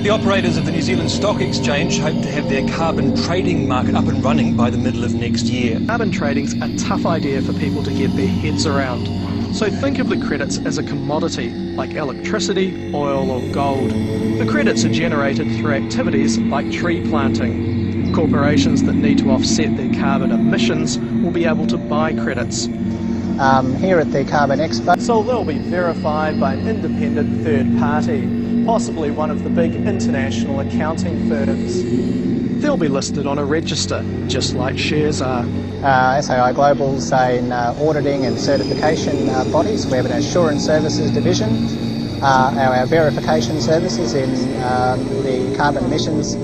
Operators of the New Zealand Stock Exchange hope to have their carbon trading market up and running by the middle of next year. Carbon trading's a tough idea for people to get their heads around. So think of the credits as a commodity, like electricity, oil or gold. The credits are generated through activities like tree planting. Corporations that need to offset their carbon emissions will be able to buy credits. Here at the Carbon Expo. So they'll be verified by an independent third party, possibly one of the big international accounting firms. They'll be listed on a register, just like shares are. SAI Global's in auditing and certification bodies. We have an assurance services division. Our verification services in the carbon emissions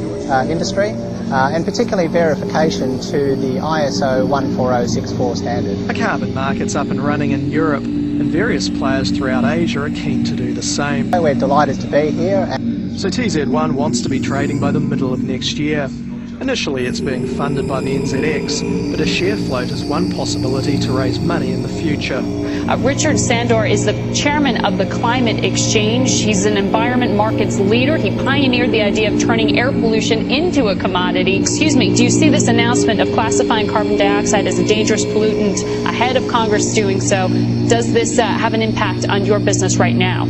industry, and particularly verification to the ISO 14064 standard. The carbon market's up and running in Europe, and various players throughout Asia are keen to do the same. We're delighted to be here. So TZ1 wants to be trading by the middle of next year. Initially it's being funded by the NZX, but a share float is one possibility to raise money in the future. Richard Sandor is the chairman of the Climate Exchange. He's an environment markets leader. He pioneered the idea of turning air pollution into a commodity. Excuse me, do you see this announcement of classifying carbon dioxide as a dangerous pollutant ahead of Congress doing so? Does this have an impact on your business right now?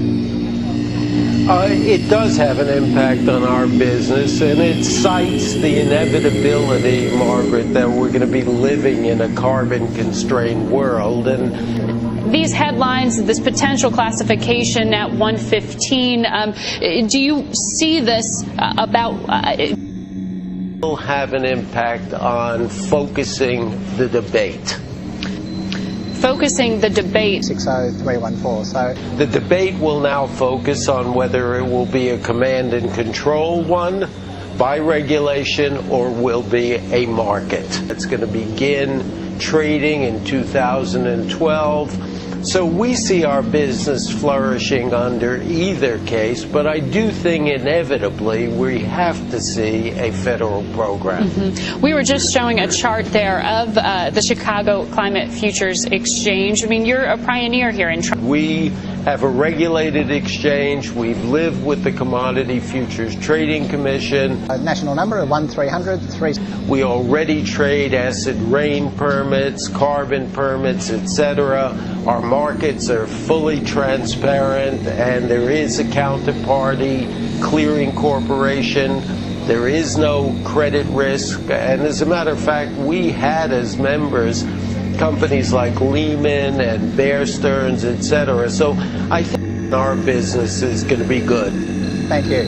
It does have an impact on our business, and it cites the inevitability, Margaret, that we're going to be living in a carbon-constrained world. And these headlines, this potential classification at 115, do you see this will have an impact on focusing the debate. Focusing the debate. 60314. So the debate will now focus on whether it will be a command and control one by regulation or will be a market. It's going to begin trading in 2012. So we see our business flourishing under either case, but I do think inevitably we have to see a federal program. Mm-hmm. We were just showing a chart there of the Chicago Climate Futures Exchange. I mean, you're a pioneer here in We have a regulated exchange. We've lived with the Commodity Futures Trading Commission. a national number of 1303. We already trade acid rain permits, carbon permits, etc. Our markets are fully transparent, and there is a counterparty clearing corporation. There is no credit risk, and as a matter of fact, we had as members companies like Lehman and Bear Stearns, etc. So I think our business is going to be good. Thank you.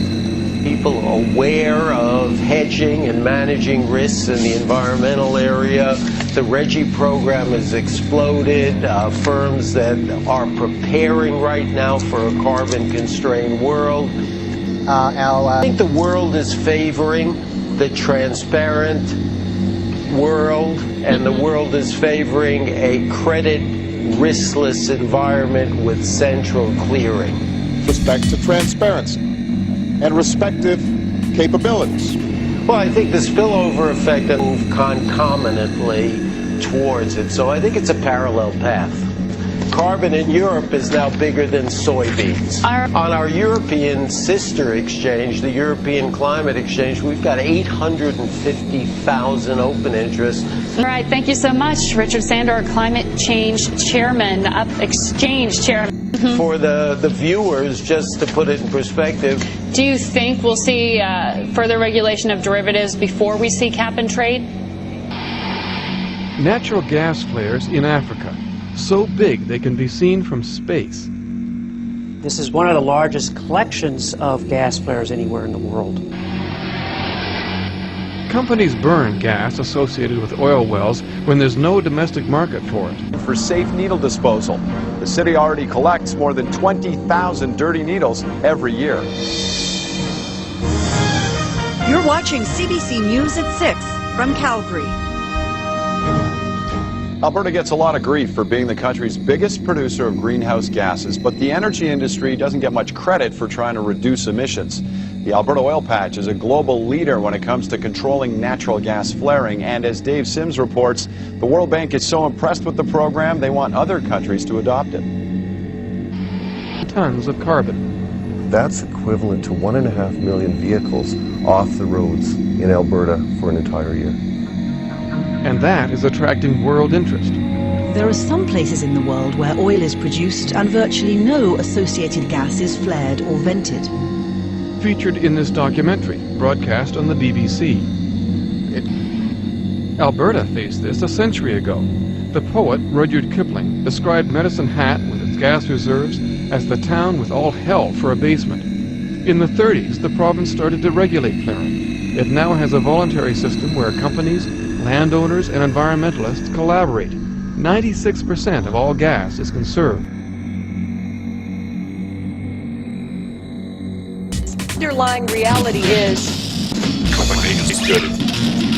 People aware of hedging and managing risks in the environmental area. The RGGI program has exploded. Firms that are preparing right now for a carbon-constrained world. I think the world is favoring the transparent world, and the world is favoring a credit riskless environment with central clearing. Respect to transparency and respective capabilities. Well, I think the spillover effect that move concomitantly towards it. So I think it's a parallel path. Carbon in Europe is now bigger than soybeans. On our European sister exchange, the European Climate Exchange, we've got 850,000 open interests. All right, thank you so much, Richard Sandor, Climate Change Chairman, Exchange Chairman. For the viewers, just to put it in perspective. Do you think we'll see further regulation of derivatives before we see cap and trade? Natural gas flares in Africa, so big they can be seen from space. This is one of the largest collections of gas flares anywhere in the world. companies burn gas associated with oil wells when there's no domestic market for it. For safe needle disposal, the city already collects more than 20,000 dirty needles every year. You're watching CBC News at 6 from Calgary. Alberta gets a lot of grief for being the country's biggest producer of greenhouse gases, but the energy industry doesn't get much credit for trying to reduce emissions. The Alberta oil patch is a global leader when it comes to controlling natural gas flaring, and as Dave Sims reports, the World Bank is so impressed with the program they want other countries to adopt it. Tons of carbon. That's equivalent to 1.5 million vehicles off the roads in Alberta for an entire year. And that is attracting world interest. There are some places in the world where oil is produced and virtually no associated gas is flared or vented. Featured in this documentary, broadcast on the BBC. Alberta faced this a century ago. The poet Rudyard Kipling described Medicine Hat with its gas reserves as the town with all hell for a basement. In the 30s, the province started to regulate flaring. It now has a voluntary system where companies, landowners, and environmentalists collaborate. 96% of all gas is conserved. Underlying reality is Copenhagen's good.